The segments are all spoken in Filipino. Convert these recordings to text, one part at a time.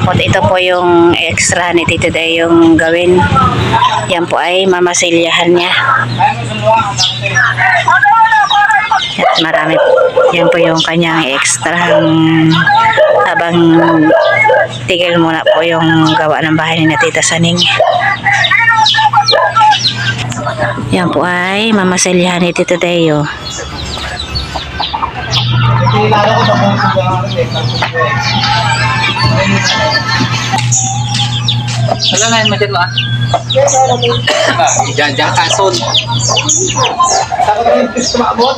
Tapos ito po yung extra ni Tito Day yung gawin. Yan po ay mamasilyahan niya. At marami. Yan po yung kanyang extra habang tigil muna po yung gawa ng bahay ni Tita Saning. Yan po ay mamasilyahan ni Tito Deo. Wala na yun mo dyan mo ah. Diyan kason. Takot na yung twist maabot.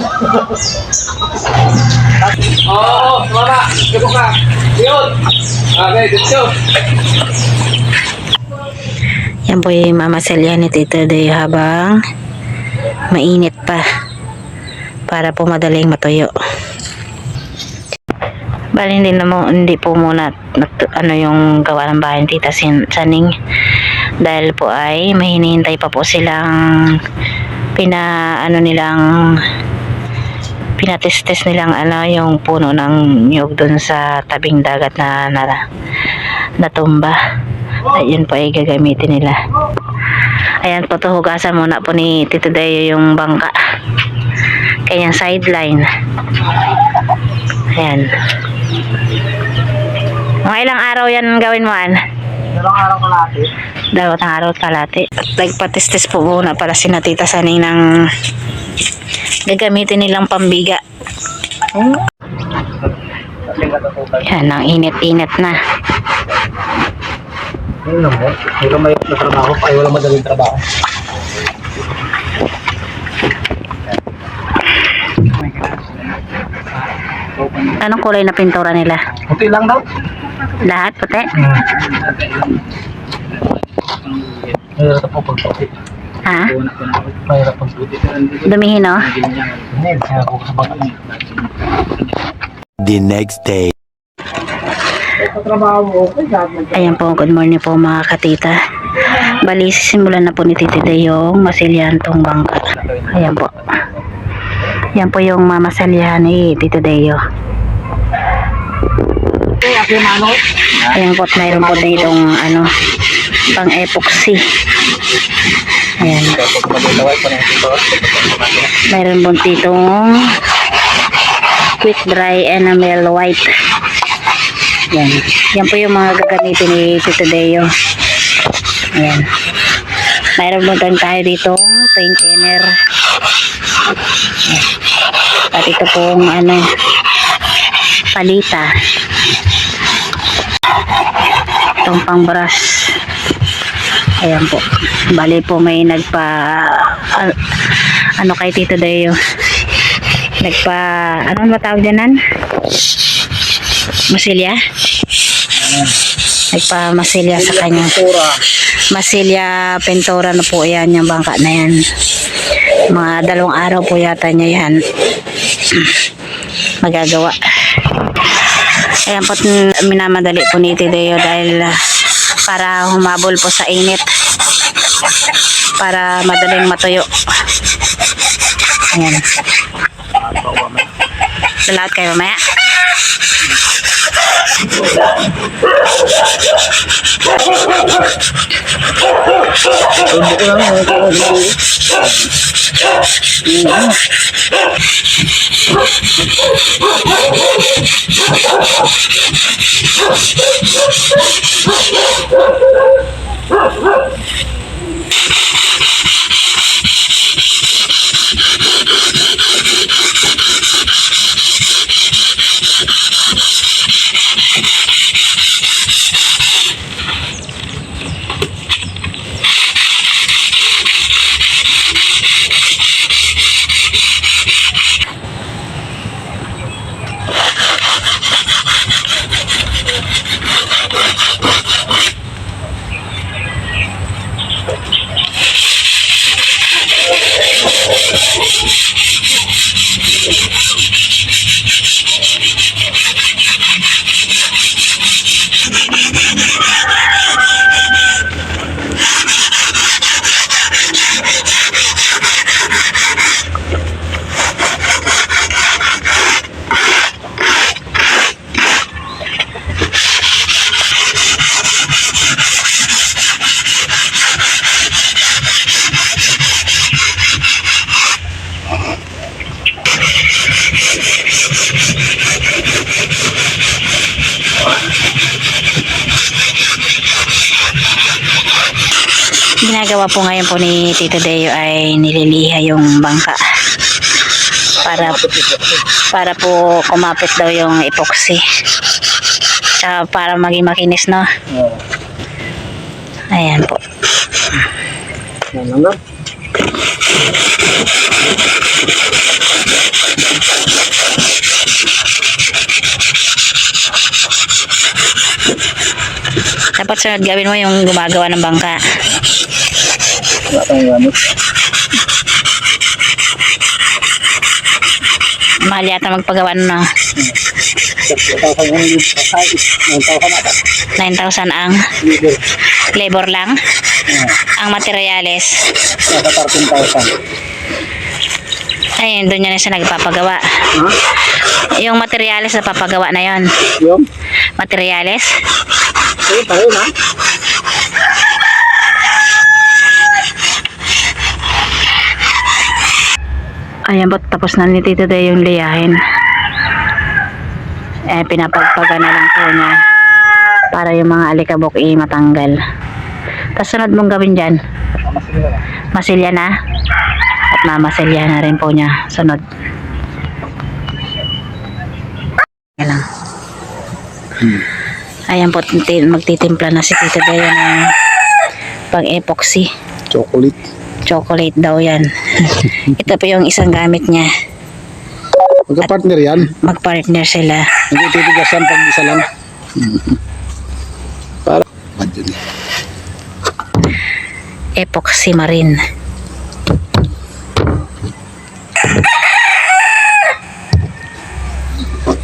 Oo, tumama. Gabo ka. Yun. Okay, dito. Yan po yung mamasilyahan ni Tito Deo habang mainit pa para po madaling matuyo. Bali hindi po muna yung gawa ng bahay ni Tita Saning dahil po ay may hinihintay pa po silang pinatestes nilang yung puno ng niyog dun sa tabing dagat na natumba. Ayun po ay gagamitin nila. Ayan po, hugasan muna po ni Tito Deo yung bangka, kanyang sideline. Ayan. Mga ilang araw yan gawin mo, An? 2 araw kalahati. 2 araw kalahati. Nagpatestes po muna para si Tita Saning ng gagamitin nilang pambiga. Yan, ang init-init na. Ayun lang mo. Hanggang may trabaho pa ay walang madaling trabaho. Anong kulay na pintura nila? Puti lang daw. Lahat puti? Mahirap po pagputi. Ha? Mahirap pagputi. Dumihin, no? The next day. Ayan po, good morning po mga katita. Bali, simulan na po ni Tito Deo yung masilyahan tong bangka. Ayan po. Yan po yung mamasalyahan ni Tito Deo. Ayan po, mayroon po ditong pang epoxy. Ayan. Mayroon po ditong quick dry enamel white. Yan. Yan po yung mga gagamitin ni Tito Deo. Ayan. Mayroon po tayo ditong paint thinner. At ito pong palita. Itong pang brush. Ayan po. Bali po may kay Tito Deo. Ano matawag dyan? Masilya? Nagpa-masilya sa kanya. Masilya pintura na po yan, yung bangka na yan. Mga 2 araw po yata niya yan magagawa. Ayan po, minamadali po ni Tito Deo dahil para humabol po sa init, para madaling matuyo. Ayan. Lahat kayo mamaya. Ginagawa po ngayon po ni Tito Deo ay nililiha yung bangka para po kumapit daw yung epoxy. Tsaka para maging makinis, no? Ayan po. Ano? Dapat sunod gawin mo yung gumagawa ng bangka. Wala tayong gamit. Mahal yata magpagawa na. 9,000 ang labor lang. Ang materyales. Nasa 13,000. Ayun, doon yan siya nagpapagawa. Ha? Yung materyales na papagawa na yon. Yung? Materyales. Eh, pareho na. Ayan po, tapos na ni Tito Deo yung liyahin. Pinapagpaga na lang po niya para yung mga alikabok matanggal. Tapos sunod mong gawin dyan, masilya na. At mamasilya na rin po niya sunod. Ayan lang. Ayan po, magtitimpla na si Tito Deo ng pang-epoxy. Chocolate daw yan. Ito po yung isang gamit niya. Magka-partner yan. Magpartner sila. Hindi titigasan pag isa lang. Para. Bad yun eh. Epoxy marine.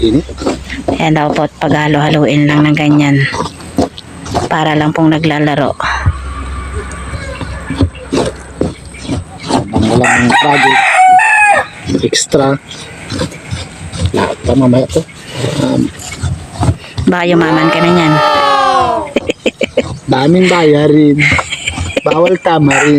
Init. Ayan daw po, paghalo-haluin lang ng ganyan. Para lang pong naglalaro. Walang project. Extra. Lahat pa mamaya to. Baka yumaman ka na yan. Daming bayarin. Bawal tama rin.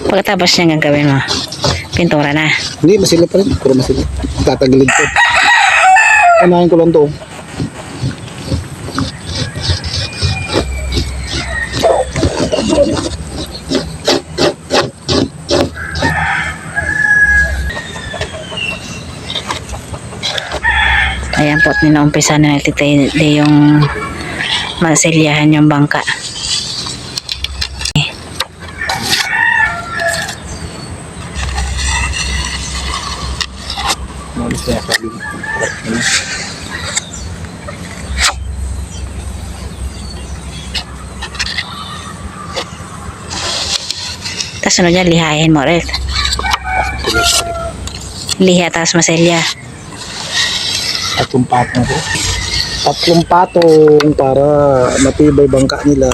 Pagkatapos niya gagawin mo, pintura na. Hindi, masilip pa rin. Puro masilip. Tatagilid ko. Anahin ko lang to. Ayan po, ninaumpisa na nagtitay yung masilyahan yung bangka. Tapos sunod niya, lihain mo rin. Liha, tapos masilya. Tatlong patong ko. Tatlong patong para matibay bangka nila.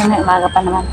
May umaga pa naman.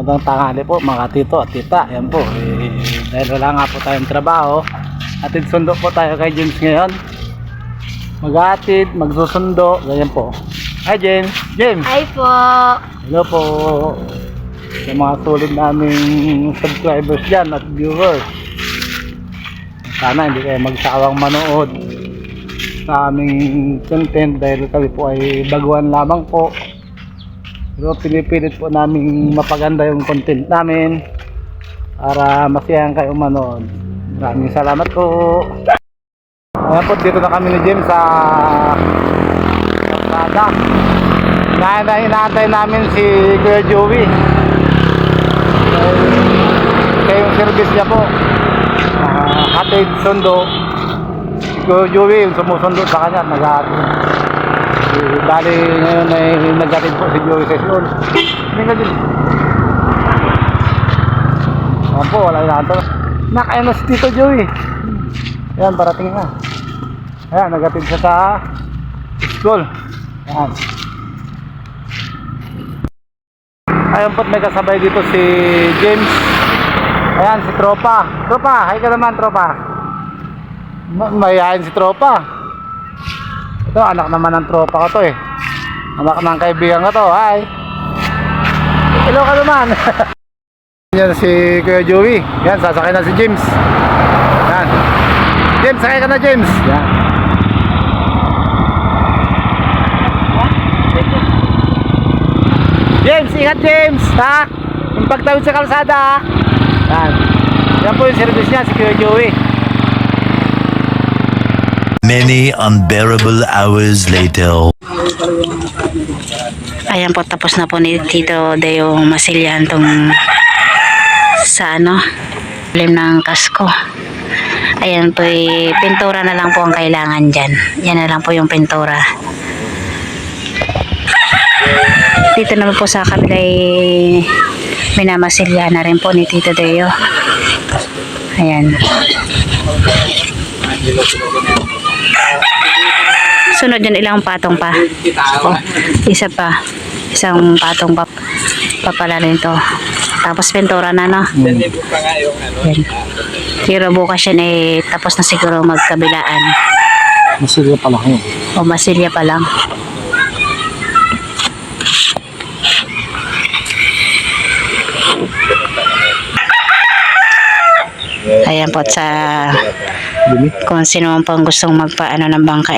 Magandang tanghali po mga tito at tita. Yan po, dahil wala nga po tayong trabaho, atid sundo po tayo kay James ngayon. Maghatid, magsusundo, ganyan po. Hi James! James! Hi po! Hello po sa mga sulit naming subscribers dyan at viewers. Sana hindi kayo magsawang manood sa aming content dahil kami po ay baguhan lamang po. Pero pinipilit po namin mapaganda yung content namin para masiyahan kayo manood. Maraming salamat po. Ayan po, dito na kami ni James sa Kalsada. Inaantay namin si Kuya Joey. Kaya yung service niya po, hatid sundo. Si Kuya Joey yung sumusundo sa kanya, nag-hatid. Bali ngayon ay nag-hatid po si Joey sa school. Hindi ka din. Ayan po, wala inaantay. Nakain na si Tito Joey. Ayan, parating na. Ayan, nag-hatid siya sa school. Ayan. Ayun po, may kasabay dito si James. Ayan, si Tropa. Tropa, hi ka naman, Tropa. Mayayain si Tropa. Ito, anak naman ng tropa ko to eh. Anak ng kaibigan ko to, hi. Hello ka naman. Yan si Kuya Joey. Yan, sasakay na si James. Yan. James, sakay ka na, James. Yan. James, ingat James, ha? Yung pagtawid sa kalsada, ha? Yan. Yan po yung service niya, si Kuya Joey. Many unbearable hours later. Ayan po, tapos na po ni Tito Deo masilyahan tong sa lim ng kasko. Ayan po, pintura na lang po ang kailangan dyan. Yan na lang po yung pintura. Dito naman po sa kabila minamasilyahan na rin po ni Tito Deo. Ayan. Sunod yun, ilang patong pa. Isa pa. Isang patong pa pala rin to. Tapos pintura na, no? Yan. Pero bukas yan tapos na siguro magkabilaan. Masilya pa lang yun. O masilya pa lang. Ayan po, sa kung sino man pong gustong magpaano ng bangka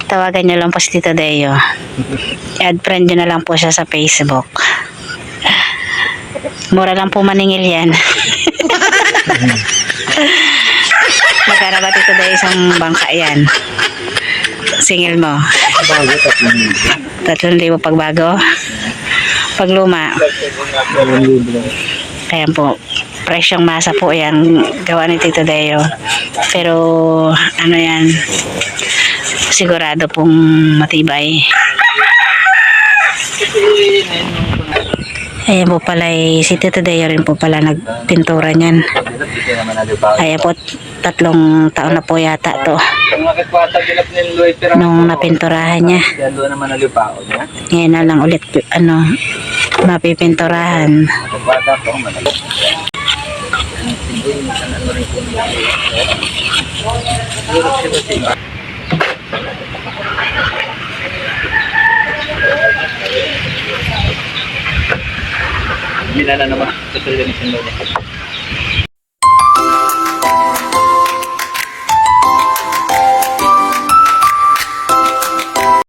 tawagan nyo lang po si Tito Deo. Add friend nyo na lang po siya sa Facebook. Mura lang po maningil yan. Magkano ba Tito Deo isang bangka yan? Singil mo 3,000 pagbago, pag luma kaya po presyong masa po yan gawa ni Tito Deo, pero ano yan, sigurado pong matibay. Ayan po pala si Tito Deo rin po pala nagpintura niyan. Ayan po, 3 taon na po yata to nung napinturahan niya. Ngayon na lang ulit mapipinturahan. Hindi na naman. Ito yung